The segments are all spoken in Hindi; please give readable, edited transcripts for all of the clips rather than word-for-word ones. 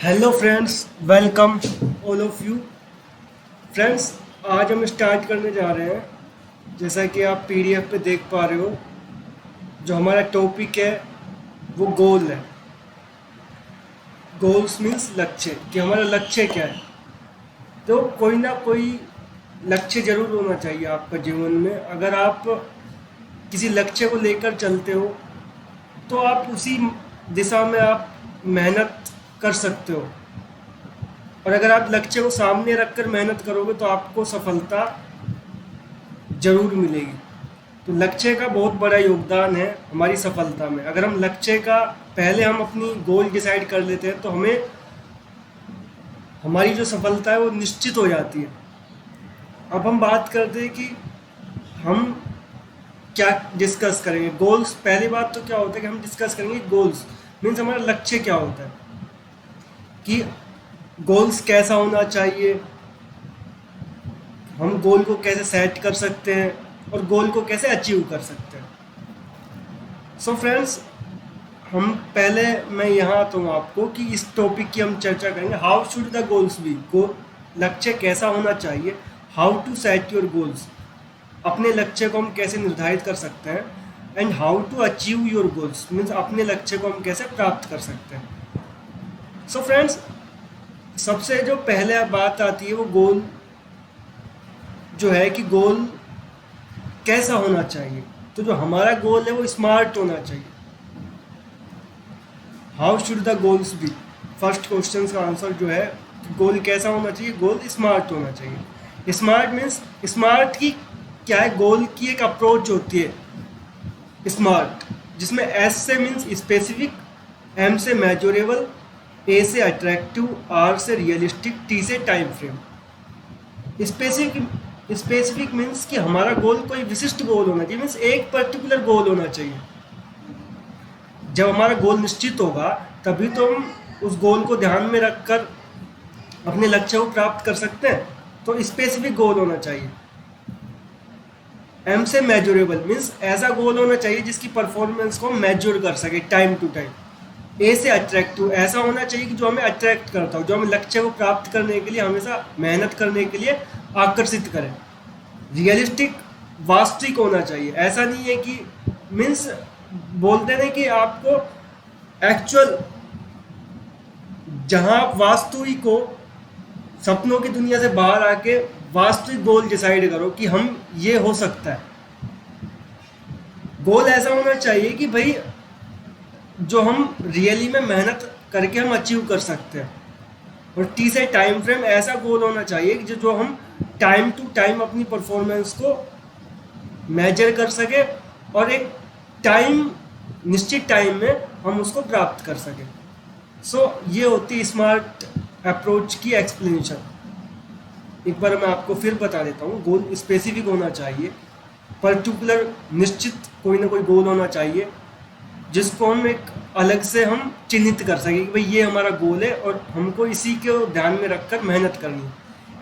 Hello friends, welcome all of you. Friends, आज हम स्टार्ट करने जा रहे हैं। जैसा कि आप पीडीएफ पे देख पा रहे हो, जो हमारा टॉपिक है वो गोल है। गोल्स मीन्स लक्ष्य, कि हमारा लक्ष्य क्या है। तो कोई ना कोई लक्ष्य जरूर होना चाहिए आपका जीवन में। अगर आप किसी लक्ष्य को लेकर चलते हो तो आप उसी दिशा में आप मेहनत कर सकते हो। और अगर आप लक्ष्य को सामने रखकर मेहनत करोगे तो आपको सफलता जरूर मिलेगी। तो लक्ष्य का बहुत बड़ा योगदान है हमारी सफलता में। अगर हम लक्ष्य का पहले हम अपनी गोल डिसाइड कर लेते हैं तो हमें हमारी जो सफलता है वो निश्चित हो जाती है। अब हम बात करते हैं कि हम क्या डिस्कस करेंगे। गोल्स, पहली बात तो क्या होता है कि हम डिस्कस करेंगे गोल्स मीन्स हमारा लक्ष्य क्या होता है, कि गोल्स कैसा होना चाहिए, हम गोल को कैसे सेट कर सकते हैं और गोल को कैसे अचीव कर सकते हैं। सो फ्रेंड्स, हम पहले मैं यहाँ आता हूँ आपको कि इस टॉपिक की हम चर्चा करेंगे। How should the goals be, लक्ष्य कैसा होना चाहिए। How to set your goals, अपने लक्ष्य को हम कैसे निर्धारित कर सकते हैं। And how to achieve your goals means अपने लक्ष्य को हम कैसे प्राप्त कर सकते हैं। सो फ्रेंड्स, सबसे जो पहले बात आती है वो गोल जो है कि गोल कैसा होना चाहिए। तो जो हमारा गोल है वो स्मार्ट होना चाहिए। How should the goals be, first question का आंसर जो है गोल कैसा होना चाहिए, गोल स्मार्ट होना चाहिए। स्मार्ट मीन्स, स्मार्ट की क्या है, गोल की एक अप्रोच होती है स्मार्ट, जिसमें एस से मीन्स स्पेसिफिक, एम से मेजरेबल, ए से अट्रैक्टिव, आर से रियलिस्टिक, टी से टाइम फ्रेम। स्पेसिफिक मीन्स कि हमारा गोल कोई विशिष्ट गोल होना चाहिए, मीन्स एक पर्टिकुलर गोल होना चाहिए। जब हमारा गोल निश्चित होगा तभी तो हम उस गोल को ध्यान में रखकर अपने लक्ष्य को प्राप्त कर सकते हैं। तो स्पेसिफिक गोल होना चाहिए। एम से मेजरेबल मीन्स ऐसा गोल होना चाहिए जिसकी परफॉर्मेंस को मेजर कर सके टाइम टू टाइम। ए से अट्रैक्टिव, ऐसा होना चाहिए कि जो हमें अट्रैक्ट करता हो, जो हमें लक्ष्य को प्राप्त करने के लिए हमेशा मेहनत करने के लिए आकर्षित करे। रियलिस्टिक, वास्तविक होना चाहिए। ऐसा नहीं है कि मीन्स बोलते नहीं कि आपको एक्चुअल, जहां आप वास्तविक हो, सपनों की दुनिया से बाहर आके वास्तविक गोल डिसाइड करो कि हम ये हो सकता है। गोल ऐसा होना चाहिए कि भाई जो हम रियली में मेहनत करके हम अचीव कर सकते हैं। और टी से टाइम फ्रेम, ऐसा गोल होना चाहिए कि जो हम टाइम टू टाइम अपनी परफॉर्मेंस को मेजर कर सके और एक टाइम, निश्चित टाइम में हम उसको प्राप्त कर सकें। सो ये होती है स्मार्ट अप्रोच की एक्सप्लेनेशन। एक बार मैं आपको फिर बता देता हूँ। गोल स्पेसिफिक होना चाहिए, पर्टिकुलर, निश्चित कोई ना कोई गोल होना चाहिए जिसको हम एक अलग से हम चिन्हित कर सकें कि भाई ये हमारा गोल है और हमको इसी को ध्यान में रखकर मेहनत करनी है।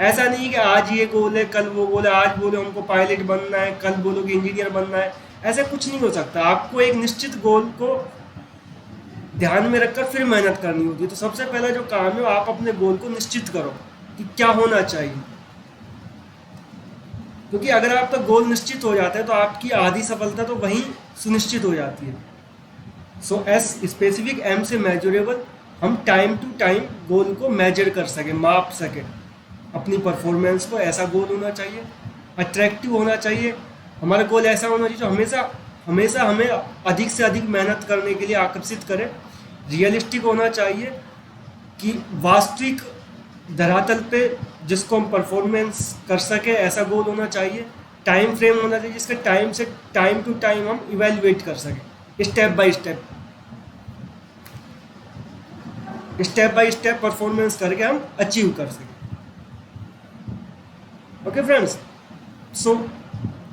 ऐसा नहीं कि आज ये गोल है, कल वो गोल है, आज बोलो हमको पायलट बनना है, कल बोलो कि इंजीनियर बनना है। ऐसा कुछ नहीं हो सकता। आपको एक निश्चित गोल को ध्यान में रखकर फिर मेहनत करनी होगी। तो सबसे पहला जो काम है आप अपने गोल को निश्चित करो कि क्या होना चाहिए। क्योंकि अगर आपका गोल निश्चित हो जाता है तो आपकी आधी सफलता तो वहीं सुनिश्चित हो जाती है। सो एस स्पेसिफिक, एम से मेजरेबल, हम टाइम टू टाइम गोल को मेजर कर सके, माप सके अपनी परफॉर्मेंस को। ऐसा गोल होना चाहिए। अट्रैक्टिव होना चाहिए, हमारा गोल ऐसा होना चाहिए जो हमेशा हमेशा हमें अधिक से अधिक मेहनत करने के लिए आकर्षित करे। रियलिस्टिक होना चाहिए कि वास्तविक धरातल पे जिसको हम परफॉर्मेंस कर सके, ऐसा गोल होना चाहिए। टाइम फ्रेम होना चाहिए जिसका टाइम से टाइम टू टाइम हम इवेल्युएट कर सकें, स्टेप बाय स्टेप परफॉर्मेंस करके हम अचीव कर सकें। ओके फ्रेंड्स, सो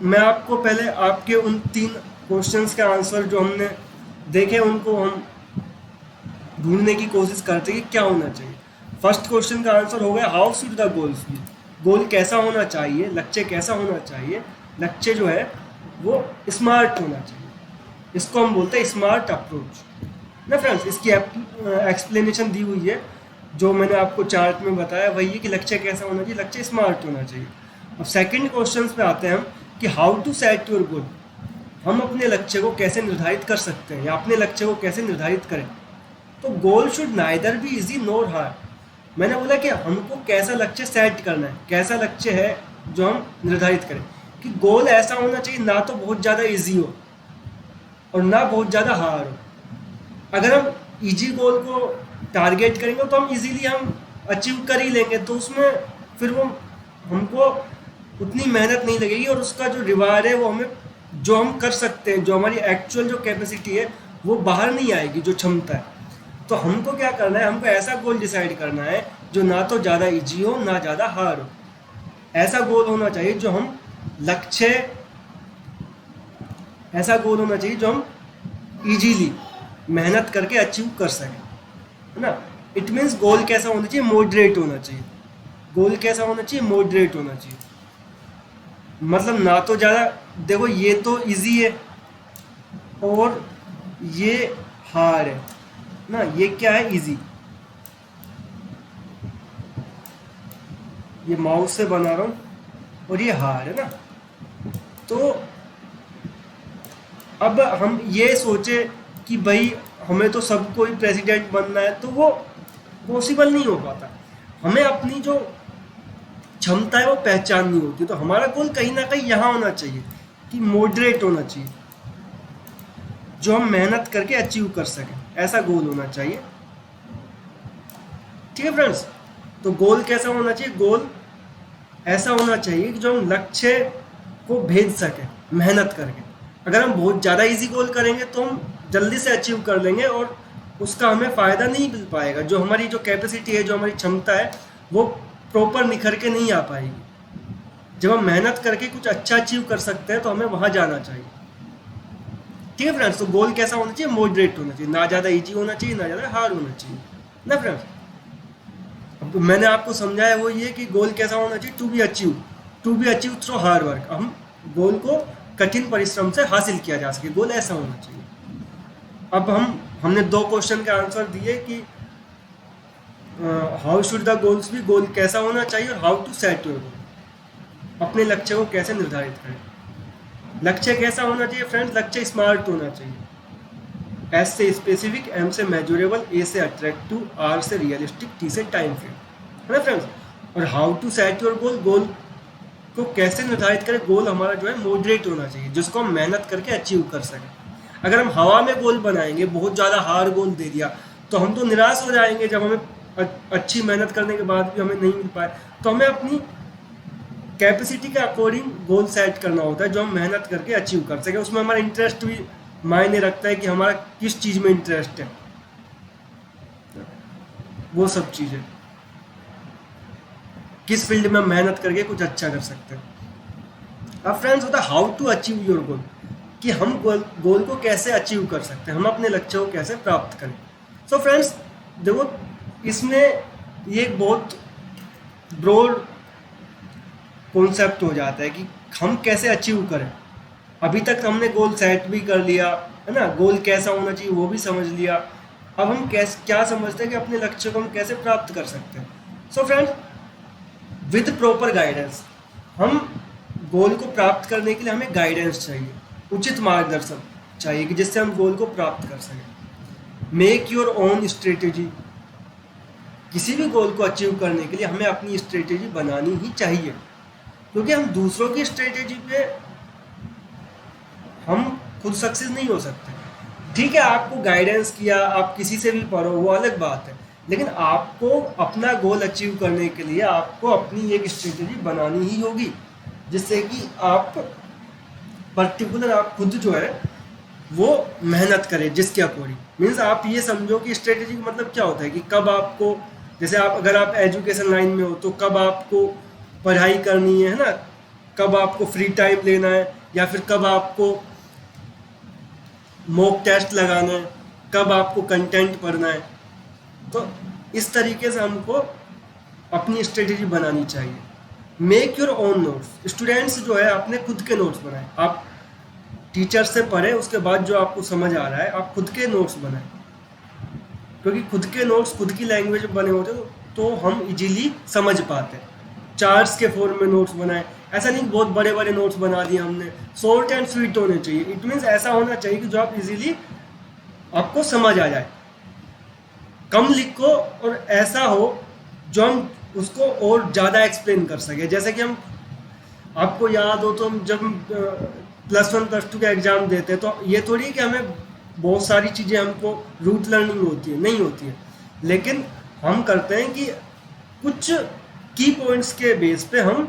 मैं आपको पहले आपके उन 3 क्वेश्चंस के आंसर जो हमने देखे उनको हम ढूंढने की कोशिश करते हैं कि क्या होना चाहिए। फर्स्ट क्वेश्चन का आंसर हो गया how should the goals be, goal कैसा होना चाहिए, लक्ष्य कैसा होना चाहिए। लक्ष्य जो है वो स्मार्ट होना चाहिए, इसको हम बोलते हैं स्मार्ट अप्रोच ना फ्रेंड्स। इसकी एक्सप्लेनेशन दी हुई है। जो मैंने आपको चार्ट में बताया वही है कि लक्ष्य कैसा होना चाहिए, लक्ष्य स्मार्ट होना चाहिए। अब सेकंड क्वेश्चन पे आते हैं हम कि how to set your goal. हम अपने लक्ष्य को कैसे निर्धारित कर सकते हैं या अपने लक्ष्य को कैसे निर्धारित करें। तो goal should neither be easy NOR hard. मैंने बोला कि हमको कैसा लक्ष्य सेट करना है, कैसा लक्ष्य है जो हम निर्धारित करें, कि गोल ऐसा होना चाहिए ना तो बहुत ज़्यादा इजी हो और ना बहुत ज़्यादा हार्ड हो। अगर हम इजी गोल को टारगेट करेंगे तो हम इजीली हम अचीव कर ही लेंगे, तो उसमें फिर वो हमको उतनी मेहनत नहीं लगेगी और उसका जो रिवार्ड है वो हमें, जो हम कर सकते हैं, जो हमारी एक्चुअल जो कैपेसिटी है वो बाहर नहीं आएगी, जो क्षमता है। तो हमको क्या करना है, हमको ऐसा गोल डिसाइड करना है जो ना तो ज़्यादा इजी हो ना ज़्यादा हार्ड हो। ऐसा गोल होना चाहिए जो हम लक्ष्य, ऐसा गोल होना चाहिए जो हम इजीली मेहनत करके अचीव कर सकें, है ना। इट मीन्स गोल कैसा होना चाहिए, मॉडरेट होना चाहिए। गोल कैसा होना चाहिए, मॉडरेट होना चाहिए। मतलब ना तो ज़्यादा, देखो ये तो इजी है और ये हार्ड है ना, ये क्या है, इजी। ये माउस से बना रहा हूँ और ये हार्ड है ना। तो अब हम ये सोचे कि भाई हमें तो सबको ही प्रेसिडेंट बनना है, तो वो पॉसिबल नहीं हो पाता। हमें अपनी जो क्षमता है वो पहचाननी होती है। तो हमारा गोल कहीं ना कहीं यहाँ होना चाहिए कि मॉडरेट होना चाहिए, जो हम मेहनत करके अचीव कर सकें, ऐसा गोल होना चाहिए। ठीक है फ्रेंड्स, तो गोल कैसा होना चाहिए, गोल ऐसा होना चाहिए कि जो हम लक्ष्य को भेज सकें मेहनत करके। अगर हम बहुत ज़्यादा इजी गोल करेंगे तो हम जल्दी से अचीव कर लेंगे और उसका हमें फ़ायदा नहीं मिल पाएगा। जो हमारी जो कैपेसिटी है, जो हमारी क्षमता है, वो प्रॉपर निखर के नहीं आ पाएगी। जब हम मेहनत करके कुछ अच्छा अचीव कर सकते हैं तो हमें वहाँ जाना चाहिए। ठीक है फ्रेंड्स, तो गोल कैसा होना चाहिए, मॉडरेट होना चाहिए, ना ज़्यादा इजी होना चाहिए ना ज़्यादा हार्ड होना चाहिए ना फ्रेंड्स। अब मैंने आपको समझाया वो ये कि गोल कैसा होना चाहिए, to be achieve through hard work. हम गोल को कठिन परिश्रम से हासिल किया जा सके, गोल ऐसा होना चाहिए। अब हमने 2 क्वेश्चन के आंसर दिए कि how should the goals be, goal कैसा होना चाहिए, और how to set your goal, अपने लक्ष्य को कैसे निर्धारित करें। लक्ष्य कैसा होना चाहिए फ्रेंड्स, लक्ष्य स्मार्ट होना चाहिए। एस से स्पेसिफिक, एम से मेजरेबल, ए से अट्रैक्टिव, आर से रियलिस्टिक, टी से टाइम फ्रेम, है ना फ्रेंड्स। और how to set your goal, goal को कैसे निर्धारित करें, गोल हमारा जो है मॉडरेट होना चाहिए, जिसको हम मेहनत करके अचीव कर सकें। अगर हम हवा में गोल बनाएंगे, बहुत ज़्यादा हार्ड गोल दे दिया, तो हम तो निराश हो जाएंगे जब हमें अच्छी मेहनत करने के बाद भी हमें नहीं मिल पाए। तो हमें अपनी कैपेसिटी के अकॉर्डिंग गोल सेट करना होता है जो हम मेहनत करके अचीव कर सके। उसमें हमारा इंटरेस्ट भी मायने रखता है कि हमारा किस चीज़ में इंटरेस्ट है, वो सब चीज़ें, किस फील्ड में हम मेहनत करके कुछ अच्छा कर सकते हैं। अब फ्रेंड्स होता है how to achieve your goal, कि हम गोल को कैसे अचीव कर सकते हैं, हम अपने लक्ष्य को कैसे प्राप्त करें। सो फ्रेंड्स देखो, इसमें ये एक बहुत ब्रॉड कॉन्सेप्ट हो जाता है कि हम कैसे अचीव करें। अभी तक हमने गोल सेट भी कर लिया है ना, गोल कैसा होना चाहिए वो भी समझ लिया। अब हम क्या समझते हैं कि अपने लक्ष्य को हम कैसे प्राप्त कर सकते हैं। So friends, with proper guidance, हम गोल को प्राप्त करने के लिए हमें गाइडेंस चाहिए, उचित मार्गदर्शन चाहिए कि जिससे हम गोल को प्राप्त कर सकें। मेक योर ओन स्ट्रेटेजी, किसी भी गोल को अचीव करने के लिए हमें अपनी स्ट्रेटेजी बनानी ही चाहिए, क्योंकि हम दूसरों की स्ट्रेटेजी पे हम खुद सक्सेस नहीं हो सकते। ठीक है, आपको गाइडेंस किया, आप किसी से भी पढ़ो, वो अलग बात है, लेकिन आपको अपना गोल अचीव करने के लिए आपको अपनी एक स्ट्रेटेजी बनानी ही होगी, जिससे कि आप पर्टिकुलर, आप खुद जो है वो मेहनत करें जिसके अकॉर्डिंग। मीन्स आप ये समझो कि स्ट्रेटेजी का मतलब क्या होता है कि कब आपको, जैसे आप अगर आप एजुकेशन लाइन में हो तो कब आपको पढ़ाई करनी है ना, कब आपको फ्री टाइम लेना है, या फिर कब आपको मॉक टेस्ट लगाना है, कब आपको कंटेंट पढ़ना है। तो इस तरीके से हमको अपनी स्ट्रेटेजी बनानी चाहिए। Make your own notes, students जो है अपने खुद के नोट्स बनाएं। आप टीचर से पढ़ें, उसके बाद जो आपको समझ आ रहा है आप खुद के नोट्स बनाएं। क्योंकि खुद के नोट्स खुद की लैंग्वेज में बने होते तो हम इजीली समझ पाते हैं। चार्ट्स के फॉर्म में नोट्स बनाए, ऐसा नहीं बहुत बड़े बड़े नोट्स बना दिए हमने, शॉर्ट एंड स्वीट होने चाहिए। इट मीन्स ऐसा होना चाहिए कि जो आप इजीली आपको समझ आ जाए, कम लिखो और ऐसा हो जो हम उसको और ज़्यादा एक्सप्लेन कर सके। जैसे कि हम, आपको याद हो तो हम जब +1 +2 का एग्ज़ाम देते हैं तो ये थोड़ी है कि हमें बहुत सारी चीज़ें हमको रूट लर्निंग होती है, नहीं होती है, लेकिन हम करते हैं कि कुछ की पॉइंट्स के बेस पे हम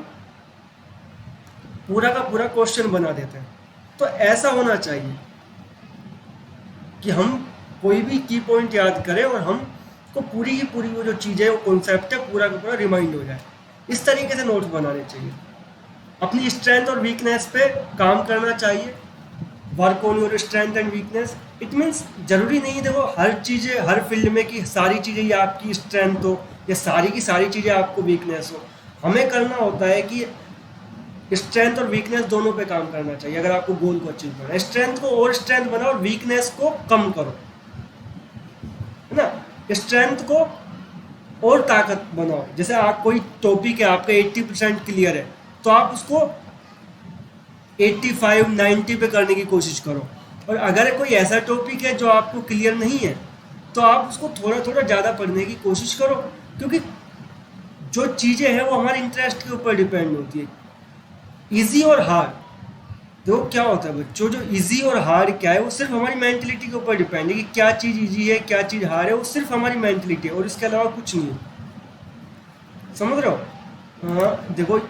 पूरा का पूरा क्वेश्चन बना देते हैं। तो ऐसा होना चाहिए कि हम कोई भी की पॉइंट याद करें और हम को पूरी की पूरी वो जो चीज़ है, वो कॉन्सेप्ट है, पूरा का पूरा रिमाइंड हो जाए। इस तरीके से नोट्स बनाने चाहिए। अपनी स्ट्रेंथ और वीकनेस पे काम करना चाहिए, work on your strength and weakness. It means जरूरी नहीं देखो हर चीज़ें हर फील्ड में कि सारी चीज़ें ये आपकी स्ट्रेंथ हो या सारी की सारी चीज़ें आपको वीकनेस हो। हमें करना होता है कि स्ट्रेंथ और वीकनेस दोनों पे काम करना चाहिए अगर आपको गोल को अचीव करना है। स्ट्रेंथ को और स्ट्रेंथ बनाओ और वीकनेस को कम करो, है ना। स्ट्रेंथ को और ताकत बनाओ। जैसे आप कोई टॉपिक है आपका 80% क्लियर है तो आप उसको 85-90 पे करने की कोशिश करो। और अगर कोई ऐसा टॉपिक है जो आपको क्लियर नहीं है तो आप उसको थोड़ा थोड़ा ज़्यादा पढ़ने की कोशिश करो, क्योंकि जो चीज़ें हैं वो हमारे इंटरेस्ट के ऊपर डिपेंड होती है। इजी और हार्ड, देखो क्या होता है बच्चों, जो इजी और हार्ड क्या है वो सिर्फ हमारी मेंटलिटी के ऊपर डिपेंड है कि क्या चीज़ इजी है क्या चीज़ हार्ड है। वो सिर्फ हमारी मेंटलिटी है और इसके अलावा कुछ नहीं है। समझ रहे हो। हाँ देखो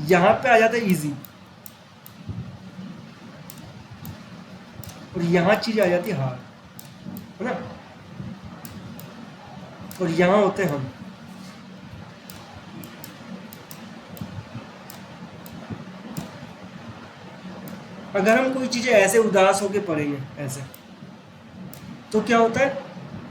यहाँ पे आ जाता है इजी और यहाँ चीज़ आ जाती है हार्ड, है ना। और यहाँ होते हैं हम। अगर हम कोई चीज़ें ऐसे उदास होके पढ़ेंगे ऐसे, तो क्या होता है,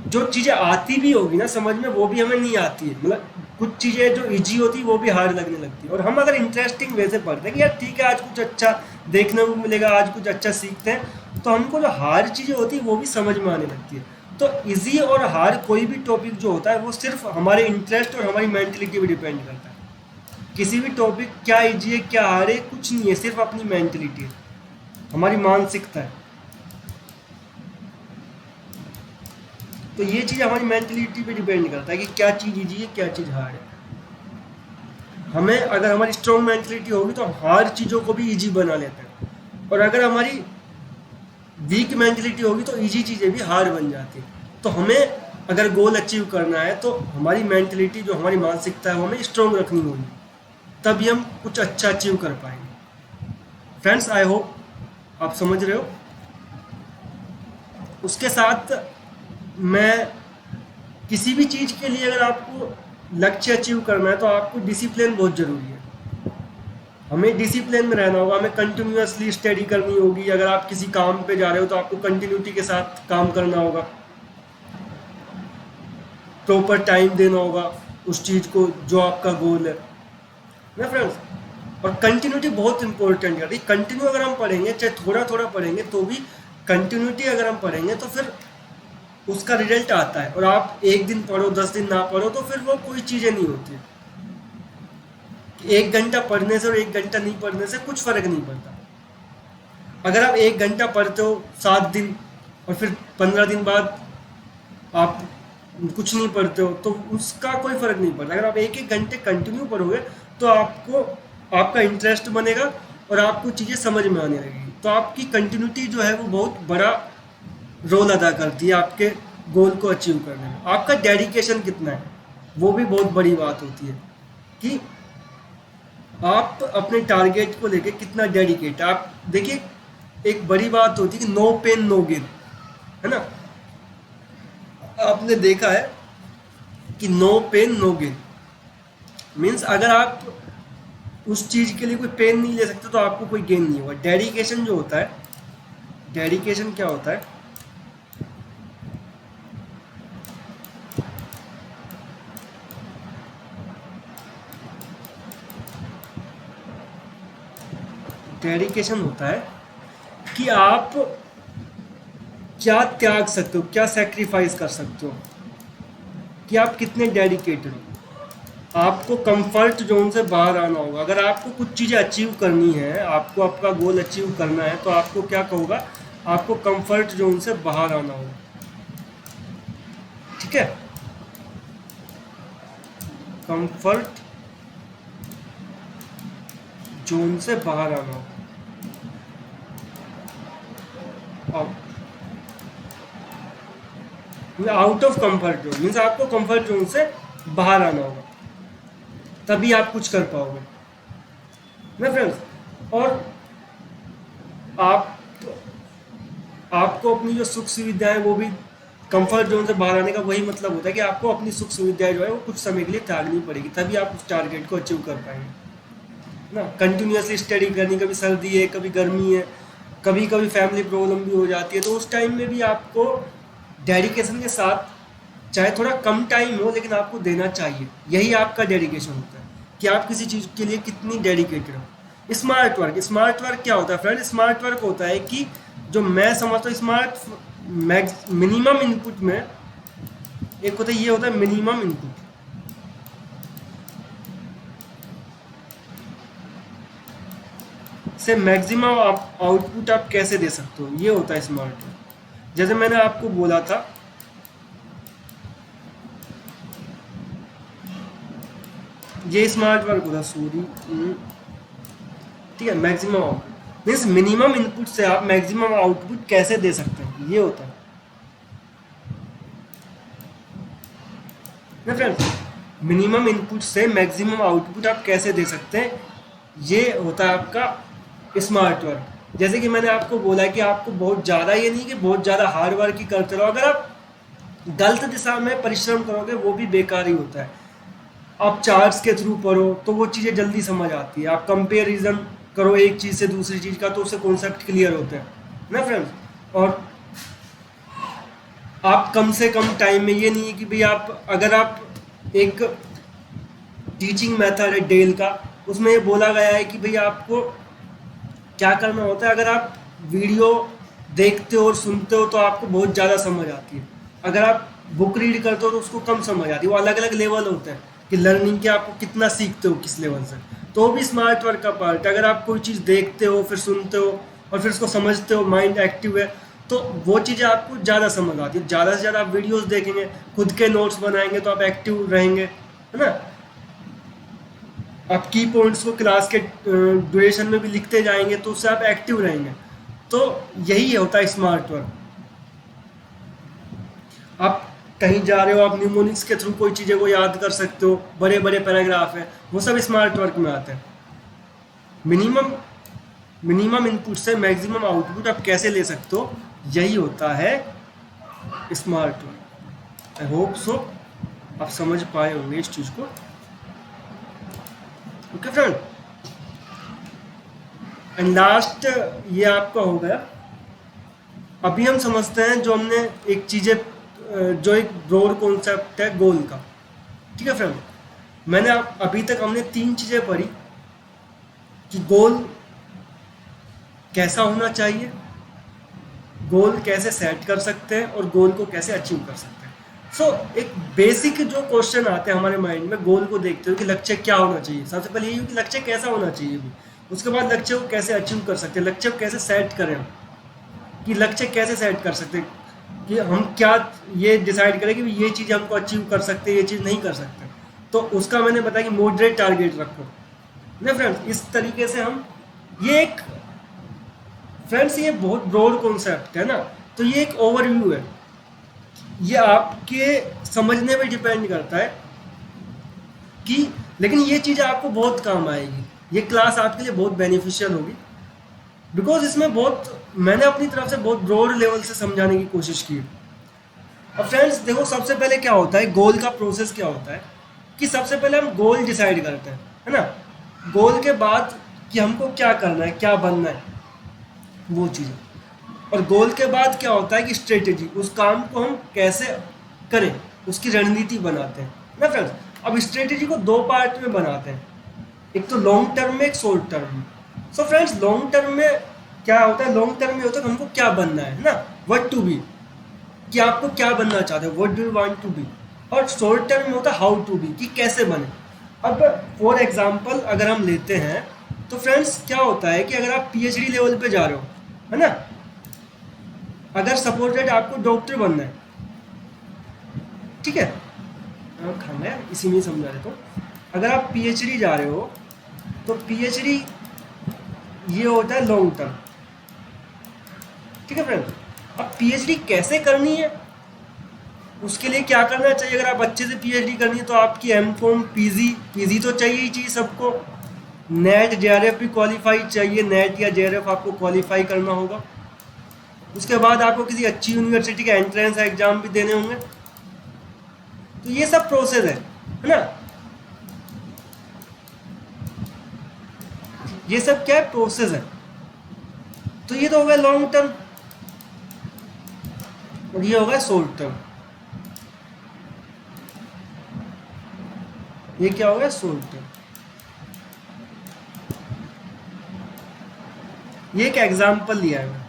जो चीज़ें आती भी होगी ना समझ में वो भी हमें नहीं आती है। मतलब कुछ चीज़ें जो इजी होती है वो भी हार्ड लगने लगती है। और हम अगर इंटरेस्टिंग वे से पढ़ते हैं कि यार ठीक है आज कुछ अच्छा देखने को मिलेगा, आज कुछ अच्छा सीखते हैं, तो हमको जो हार्ड चीज़ें होती है वो भी समझ में आने लगती है। तो इजी और हार्ड कोई भी टॉपिक जो होता है वो सिर्फ हमारे इंटरेस्ट और हमारी मेंटलिटी पे डिपेंड करता है। किसी भी टॉपिक क्या इजी है क्या हार्ड है कुछ नहीं है, सिर्फ अपनी मेंटलिटी है, हमारी मानसिकता है। तो ये चीज़ हमारी मेंटलिटी पे डिपेंड करता है कि क्या चीज़ इजी है क्या चीज़ हार्ड है। हमें अगर हमारी स्ट्रॉन्ग मेंटलिटी होगी तो हम हार्ड चीज़ों को भी इजी बना लेते हैं, और अगर हमारी वीक मेंटलिटी होगी तो इजी चीज़ें भी हार्ड बन जाती हैं। तो हमें अगर गोल अचीव करना है तो हमारी मेंटलिटी जो हमारी मानसिकता है वो हमें स्ट्रॉन्ग रखनी होगी, तभी हम कुछ अच्छा अचीव कर पाएंगे। फ्रेंड्स आई होप आप समझ रहे हो। उसके साथ मैं किसी भी चीज़ के लिए अगर आपको लक्ष्य अचीव करना है तो आपको डिसिप्लिन बहुत ज़रूरी है। हमें डिसिप्लिन में रहना होगा, हमें कंटिन्यूअसली स्टडी करनी होगी। अगर आप किसी काम पे जा रहे हो तो आपको कंटिन्यूटी के साथ काम करना होगा, प्रॉपर टाइम देना होगा उस चीज़ को जो आपका गोल है ना फ्रेंड्स। और कंटिन्यूटी बहुत इंपॉर्टेंट है। कंटिन्यू अगर हम पढ़ेंगे चाहे थोड़ा थोड़ा पढ़ेंगे तो भी कंटिन्यूटी अगर हम पढ़ेंगे तो फिर उसका रिजल्ट आता है। और आप एक दिन पढ़ो 10 दिन ना पढ़ो तो फिर वो कोई चीज़ें नहीं होती। 1 घंटा पढ़ने से और 1 घंटा नहीं पढ़ने से कुछ फ़र्क नहीं पड़ता। अगर आप 1 घंटा पढ़ते हो 7 दिन और फिर 15 दिन बाद आप कुछ नहीं पढ़ते हो तो उसका कोई फ़र्क नहीं पड़ता। अगर आप 1-1 घंटे कंटिन्यू पढ़ोगे तो आपको आपका इंटरेस्ट बनेगा और आपको चीज़ें समझ में आने लगेगी। तो आपकी कंटिन्यूटी जो है वो बहुत बड़ा रोल अदा करती है आपके गोल को अचीव करने में। आपका डेडिकेशन कितना है वो भी बहुत बड़ी बात होती है कि आप अपने टारगेट को लेके कितना डेडिकेट। आप देखिए एक बड़ी बात होती है कि नो पेन नो गेन, है ना। आपने देखा है कि no pain no gain means अगर आप उस चीज़ के लिए कोई पेन नहीं ले सकते तो आपको कोई गेन नहीं होगा। डेडिकेशन जो होता है, डेडिकेशन क्या होता है, डेडिकेशन होता है कि आप क्या त्याग सकते हो, क्या सेक्रीफाइस कर सकते हो। कि आप कितने डेडिकेटेड हो। आपको कंफर्ट जोन से बाहर आना होगा। अगर आपको कुछ चीज़ें अचीव करनी है, आपको आपका गोल अचीव करना है, तो आपको क्या होगा, आपको कंफर्ट जोन से बाहर आना होगा। ठीक है, कंफर्ट जोन से बाहर आना होगा। Out of comfort zone means आपको कंफर्ट जोन से बाहर आना होगा, तभी आप कुछ कर पाओगे ना फ्रेंड्स। और आप आपको अपनी जो सुख सुविधाएं, वो भी कंफर्ट जोन से बाहर आने का वही मतलब होता है कि आपको अपनी सुख सुविधाएं जो है वो कुछ समय के लिए त्यागनी पड़ेगी, तभी आप उस टारगेट को अचीव कर पाएंगे ना। कंटिन्यूसली स्टडी करनी, कभी सर्दी है, कभी गर्मी है, कभी कभी फैमिली प्रॉब्लम भी हो जाती है, तो उस टाइम में भी आपको डेडिकेशन के साथ, चाहे थोड़ा कम टाइम हो लेकिन आपको देना चाहिए। यही आपका डेडिकेशन होता है कि आप किसी चीज़ के लिए कितनी डेडिकेटेड हो। स्मार्ट वर्क, स्मार्ट वर्क क्या होता है फ्रेंड? स्मार्ट वर्क होता है कि जो मैं समझता हूँ स्मार्ट मिनिमम इनपुट में एक होता है, ये होता है मिनिमम इनपुट से मैक्सिमम आउटपुट आप कैसे दे सकते हो, ये होता है स्मार्ट वर्क। जैसे मैंने आपको बोला था, ये स्मार्ट वर्क होता है सूरी। ठीक है, maximum output means minimum input से आप मैक्सिमम आउटपुट कैसे दे सकते हैं, ये होता है ना फ्रेंड्स। मिनिमम इनपुट से मैक्सिमम आउटपुट आप कैसे दे सकते हैं, ये होता है आपका स्मार्ट वर्क। जैसे कि मैंने आपको बोला कि आपको बहुत ज़्यादा, ये नहीं कि बहुत ज़्यादा हार्ड वर्क ही करते रहो। अगर आप गलत दिशा में परिश्रम करोगे वो भी बेकार ही होता है। आप चार्ट्स के थ्रू पढ़ो तो वो चीज़ें जल्दी समझ आती है। आप कंपेरिजन करो एक चीज़ से दूसरी चीज़ का, तो उससे कॉन्सेप्ट क्लियर होते हैं ना फ्रेंड्स। और आप कम से कम टाइम में, ये नहीं है कि भाई आप, अगर आप एक टीचिंग मेथड है डेल का, उसमें ये बोला गया है कि भाई आपको क्या करना होता है। अगर आप वीडियो देखते हो और सुनते हो तो आपको बहुत ज़्यादा समझ आती है। अगर आप बुक रीड करते हो तो उसको कम समझ आती है। वो अलग अलग लेवल होते हैं कि लर्निंग के, आपको कितना सीखते हो किस लेवल से, तो वो भी स्मार्ट वर्क का पार्ट है। अगर आप कोई चीज़ देखते हो, फिर सुनते हो और फिर उसको समझते हो, माइंड एक्टिव है, तो वो चीज़ें आपको ज़्यादा समझ आती है। ज़्यादा से ज़्यादा आप वीडियोस देखेंगे, खुद के नोट्स बनाएंगे, तो आप एक्टिव रहेंगे, है ना। आप की पॉइंट्स को क्लास के ड्यूरेशन में भी लिखते जाएंगे, तो उससे आप एक्टिव रहेंगे। तो यही होता है स्मार्ट वर्क। आप कहीं जा रहे हो, आप न्यूमोनिक्स के थ्रू कोई चीज़ें को याद कर सकते हो, बड़े बड़े पैराग्राफ है, वो सब स्मार्ट वर्क में आते हैं। मिनिमम मिनिमम इनपुट से मैक्सिमम आउटपुट आप कैसे ले सकते हो, यही होता है smart work. I hope so आप समझ पाए होंगे इस चीज़ को। ओके फ्रेंड, एंड लास्ट ये आपका हो गया। अभी हम समझते हैं जो हमने एक चीज़ें, जो एक ब्रॉड कॉन्सेप्ट है गोल का। ठीक है फ्रेंड, मैंने अभी तक हमने 3 चीज़ें पढ़ी कि गोल कैसा होना चाहिए, गोल कैसे सेट कर सकते हैं और गोल को कैसे अचीव कर सकते हैं। सो एक बेसिक जो क्वेश्चन आते हैं हमारे माइंड में गोल को देखते हो कि लक्ष्य क्या होना चाहिए। सबसे पहले यही हो कि लक्ष्य कैसा होना चाहिए भी, उसके बाद लक्ष्य को कैसे अचीव कर सकते हैं, लक्ष्य को कैसे सेट करें हम, कि लक्ष्य कैसे सेट कर सकते हैं, कि हम क्या ये डिसाइड करें कि ये चीज़ हमको अचीव कर सकते हैं, ये चीज़ नहीं कर सकते। तो उसका मैंने बताया कि मॉडरेट टारगेट रखो ना फ्रेंड्स। इस तरीके से हम, ये एक फ्रेंड्स ये बहुत ब्रॉड कॉन्सेप्ट है ना, तो ये एक ओवरव्यू है। ये आपके समझने पे डिपेंड करता है कि, लेकिन ये चीज़ आपको बहुत काम आएगी। ये क्लास आपके लिए बहुत बेनिफिशियल होगी, बिकॉज इसमें बहुत, मैंने अपनी तरफ से बहुत ब्रॉड लेवल से समझाने की कोशिश की। अब फ्रेंड्स देखो, सबसे पहले क्या होता है, गोल का प्रोसेस क्या होता है कि सबसे पहले हम गोल डिसाइड करते हैं, है ना। गोल के बाद कि हमको क्या करना है, क्या बनना है, वो चीज़ें। और गोल के बाद क्या होता है कि स्ट्रेटेजी, उस काम को हम कैसे करें, उसकी रणनीति बनाते हैं ना फ्रेंड्स। अब स्ट्रेटेजी को 2 पार्ट में बनाते हैं, एक तो लॉन्ग टर्म में, एक शॉर्ट टर्म में। सो फ्रेंड्स लॉन्ग टर्म में क्या होता है, लॉन्ग टर्म में होता है हमको क्या बनना है ना, व्हाट टू बी, कि आपको क्या बनना चाहते हो, what do you want to be. और शॉर्ट टर्म में होता है हाउ टू बी, कि कैसे बने। अब फॉर एग्जांपल अगर हम लेते हैं तो फ्रेंड्स क्या होता है कि अगर आप पीएचडी लेवल पे जा रहे हो, है ना, अगर सपोज दैट आपको डॉक्टर बनना है, ठीक है, खाना है इसी में समझा देता हूँ। अगर आप पीएचडी जा रहे हो तो पीएचडी ये होता है लॉन्ग टर्म, ठीक है फ्रेंड्स। अब पीएचडी कैसे करनी है, उसके लिए क्या करना चाहिए? अगर आप अच्छे से पीएचडी करनी है तो आपकी एमकॉम, पीजी तो चाहिए ही चाहिए सबको। नेट जेआरएफ भी क्वालिफाई चाहिए, नेट या जेआरएफ आपको क्वालिफाई करना होगा। उसके बाद आपको किसी अच्छी यूनिवर्सिटी के एंट्रेंस एग्जाम भी देने होंगे। तो ये सब प्रोसेस है ना, ये सब क्या है, प्रोसेस है। तो ये तो हो गया लॉन्ग टर्म और ये होगा शॉर्ट टर्म। ये क्या हो गया, शॉर्ट टर्म। ये एक एग्जांपल लिया है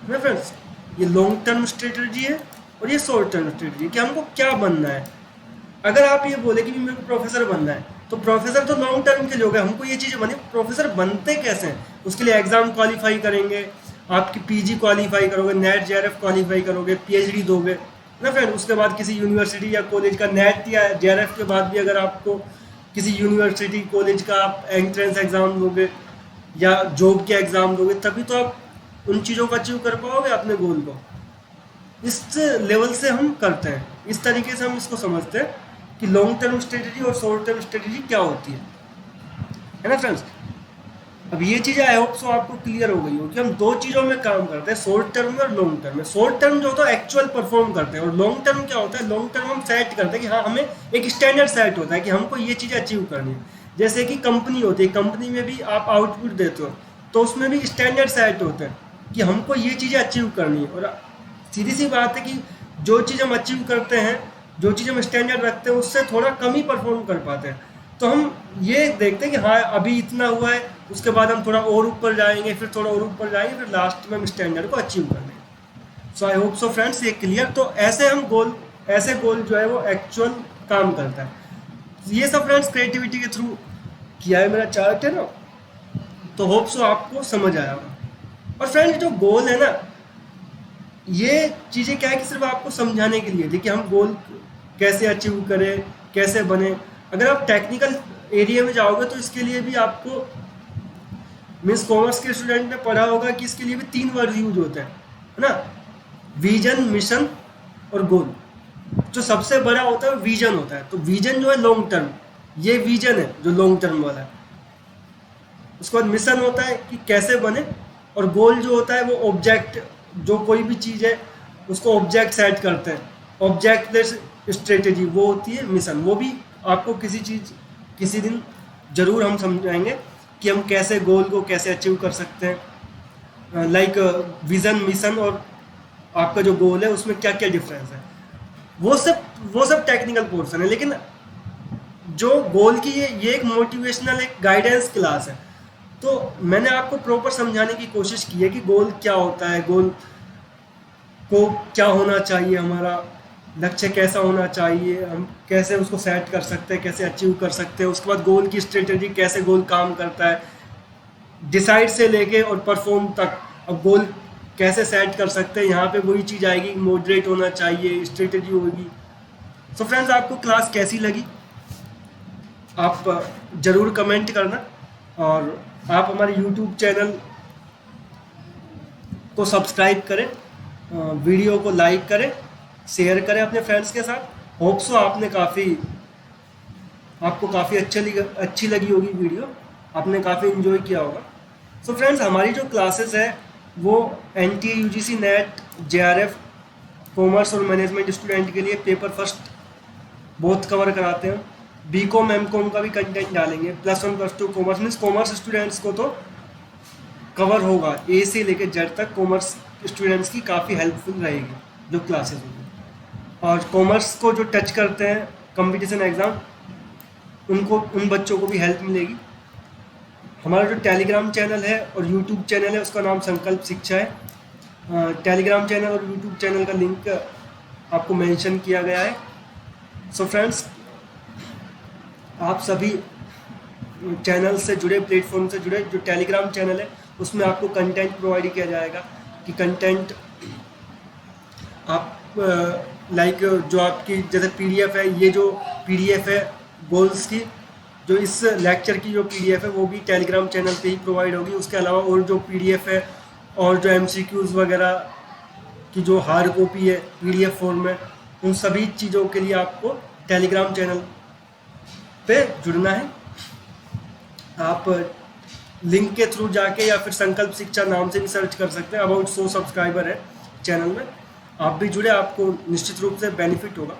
मैं फ्रेंड्स। ये लॉन्ग टर्म स्ट्रेटजी है और ये शॉर्ट टर्म स्ट्रेटजी, कि हमको क्या बनना है। अगर आप ये बोले कि मेरे को प्रोफेसर बनना है, तो प्रोफेसर तो लॉन्ग टर्म के लिए हो गए, हमको ये चीज़ें बनी। प्रोफेसर बनते कैसे हैं, उसके लिए एग्जाम क्वालिफाई करेंगे, आपकी पीजी क्वालिफाई करोगे, नेट जेआरएफ क्वालिफाई करोगे, पीएचडी दोगे ना फ्रेंड। उसके बाद किसी यूनिवर्सिटी या कॉलेज का नेट या जेआरएफ के बाद भी अगर आपको किसी यूनिवर्सिटी कॉलेज का आप एंट्रेंस एग्जाम दोगे या जॉब के एग्जाम दोगे, तभी तो आप उन चीज़ों को अचीव कर पाओगे अपने गोल को। इस लेवल से हम करते हैं, इस तरीके से हम इसको समझते हैं कि लॉन्ग टर्म स्ट्रेटजी और शॉर्ट टर्म स्ट्रेटजी क्या होती है ना फ्रेंड्स। अब ये चीज़ आई होप सो आपको क्लियर हो गई हो कि हम दो चीज़ों में काम करते हैं, शॉर्ट टर्म में और लॉन्ग टर्म में। शॉर्ट टर्म जो होता है एक्चुअल परफॉर्म करते हैं, और लॉन्ग टर्म क्या होता है, लॉन्ग टर्म हम सेट करते हैं कि हाँ हमें एक स्टैंडर्ड सेट होता है कि हमको ये चीज़ें अचीव करनी है। जैसे कि कंपनी होती है, कंपनी में भी आप आउटपुट देते हो तो उसमें भी स्टैंडर्ड सेट होते हैं कि हमको ये चीज़ें अचीव करनी है। और सीधी सी बात है कि जो चीज़ हम अचीव करते हैं, जो चीज़ हम स्टैंडर्ड रखते हैं, उससे थोड़ा कम ही परफॉर्म कर पाते हैं। तो हम ये देखते हैं कि हाँ अभी इतना हुआ है, उसके बाद हम थोड़ा और ऊपर जाएंगे, फिर थोड़ा और ऊपर जाएंगे, फिर लास्ट में हम स्टैंडर्ड को अचीव कर लेंगे। सो आई होप सो फ्रेंड्स ये क्लियर। तो ऐसे हम गोल, ऐसे गोल जो है वो एक्चुअल काम करता है। ये सब फ्रेंड्स क्रिएटिविटी के थ्रू किया है, मेरा चार्ट है ना, तो होप सो आपको समझ आया होगा। और फ्रेंड्स जो गोल है ना, ये चीज़ें क्या है कि सिर्फ आपको समझाने के लिए थी कि हम गोल कैसे अचीव करें, कैसे बने। अगर आप टेक्निकल एरिया में जाओगे तो इसके लिए भी आपको, मीन्स कॉमर्स के स्टूडेंट ने पढ़ा होगा कि इसके लिए भी 3 वर्ड यूज होते हैं, है ना, विजन, मिशन और गोल। जो सबसे बड़ा होता है विजन होता है। तो विजन जो है लॉन्ग टर्म, ये विजन है जो लॉन्ग टर्म वाला है। उसके बाद मिशन होता है कि कैसे बने, और गोल जो होता है वो ऑब्जेक्ट, जो कोई भी चीज़ है उसको ऑब्जेक्ट सेट करते हैं, ऑब्जेक्ट बेस्ड स्ट्रेटेजी वो होती है मिशन। वो भी आपको किसी दिन ज़रूर हम समझाएंगे कि हम कैसे गोल को कैसे अचीव कर सकते हैं। लाइक विज़न, मिशन और आपका जो गोल है उसमें क्या क्या डिफरेंस है, वो सब टेक्निकल पोर्शन है। लेकिन जो गोल की ये एक मोटिवेशनल, एक गाइडेंस क्लास है। तो मैंने आपको प्रॉपर समझाने की कोशिश की है कि गोल क्या होता है, गोल को क्या होना चाहिए, हमारा लक्ष्य कैसा होना चाहिए, हम कैसे उसको सेट कर सकते हैं, कैसे अचीव कर सकते हैं। उसके बाद गोल की स्ट्रेटेजी, कैसे गोल काम करता है, डिसाइड से लेके और परफॉर्म तक। अब गोल कैसे सेट कर सकते हैं, यहाँ पे वही चीज़ आएगी, मॉडरेट होना चाहिए, स्ट्रेटेजी होगी। सो फ्रेंड्स आपको क्लास कैसी लगी आप ज़रूर कमेंट करना, और आप हमारे यूट्यूब चैनल को सब्सक्राइब करें, वीडियो को लाइक करें, शेयर करें अपने फ्रेंड्स के साथ। होप सो आपको काफ़ी अच्छी लगी होगी वीडियो, आपने काफ़ी इन्जॉय किया होगा। सो फ्रेंड्स हमारी जो क्लासेस है वो NTA UGC net JRF commerce और मैनेजमेंट स्टूडेंट के लिए पेपर फर्स्ट बहुत कवर कराते हैं। BCom MCom का भी कंटेंट डालेंगे, +1 +2 कॉमर्स, मीन्स कॉमर्स स्टूडेंट्स को तो कवर होगा, A से लेकर Z तक कॉमर्स स्टूडेंट्स की काफ़ी हेल्पफुल रहेगी जो क्लासेस होगी। और कॉमर्स को जो टच करते हैं कंपटीशन एग्ज़ाम, उन बच्चों को भी हेल्प मिलेगी। हमारा जो टेलीग्राम चैनल है और यूट्यूब चैनल है उसका नाम संकल्प शिक्षा है। टेलीग्राम चैनल और यूट्यूब चैनल का लिंक आपको मेंशन किया गया है। सो फ्रेंड्स, आप सभी चैनल से जुड़े, प्लेटफॉर्म से जुड़े, जो टेलीग्राम चैनल है उसमें आपको कंटेंट प्रोवाइड किया जाएगा कि कंटेंट आप लाइक जो आपकी जैसे पीडीएफ है, ये जो पीडीएफ है गोल्स की, जो इस लेक्चर की जो पीडीएफ है वो भी टेलीग्राम चैनल पे ही प्रोवाइड होगी। उसके अलावा और जो पीडीएफ है और जो एमसीक्यूज़ वगैरह की जो हार्ड कॉपी है पीडीएफ फॉर्म में, उन सभी चीज़ों के लिए आपको टेलीग्राम चैनल पे जुड़ना है। आप लिंक के थ्रू जाके या फिर संकल्प शिक्षा नाम से भी सर्च कर सकते हैं। अबाउट 100 सब्सक्राइबर है चैनल में, आप भी जुड़े, आपको निश्चित रूप से बेनिफिट होगा।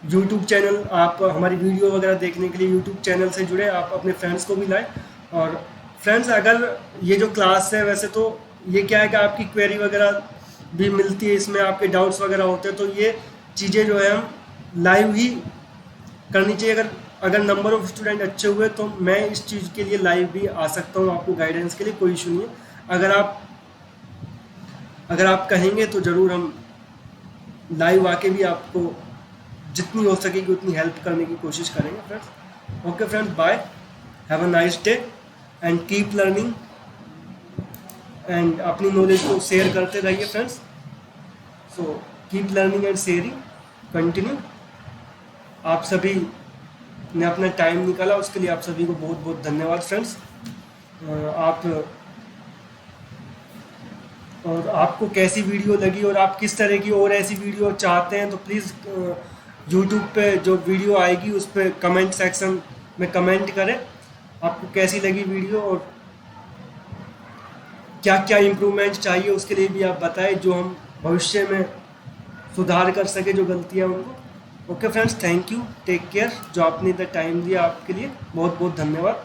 यूट्यूब चैनल, आप हमारी वीडियो वगैरह देखने के लिए यूट्यूब चैनल से जुड़े, आप अपने फ्रेंड्स को भी लाएं। और फ्रेंड्स, अगर ये जो क्लास है, वैसे तो ये क्या है कि आपकी क्वेरी वगैरह भी मिलती है, इसमें आपके डाउट्स वगैरह होते हैं, तो ये चीज़ें जो है हम लाइव ही करनी चाहिए। अगर नंबर ऑफ़ स्टूडेंट अच्छे हुए तो मैं इस चीज़ के लिए लाइव भी आ सकता हूँ, आपको गाइडेंस के लिए कोई इशू नहीं है। अगर आप कहेंगे तो ज़रूर हम लाइव आके भी आपको जितनी हो सकेगी उतनी हेल्प करने की कोशिश करेंगे friends. Okay friends, bye, have a nice day and keep learning, and अपनी नॉलेज को शेयर करते रहिए friends. So keep learning and sharing, continue. आप सभी ने अपना टाइम निकाला, उसके लिए आप सभी को बहुत बहुत धन्यवाद फ्रेंड्स। और आपको कैसी वीडियो लगी और आप किस तरह की और ऐसी वीडियो चाहते हैं, तो प्लीज़ यूट्यूब पे जो वीडियो आएगी उस पर कमेंट सेक्शन में कमेंट करें आपको कैसी लगी वीडियो, और क्या क्या इम्प्रूवमेंट चाहिए उसके लिए भी आप बताएं, जो हम भविष्य में सुधार कर सके जो गलतियाँ उनको। Okay friends, thank you, take care. जो आपने इतना टाइम दिया, आपके लिए बहुत बहुत धन्यवाद।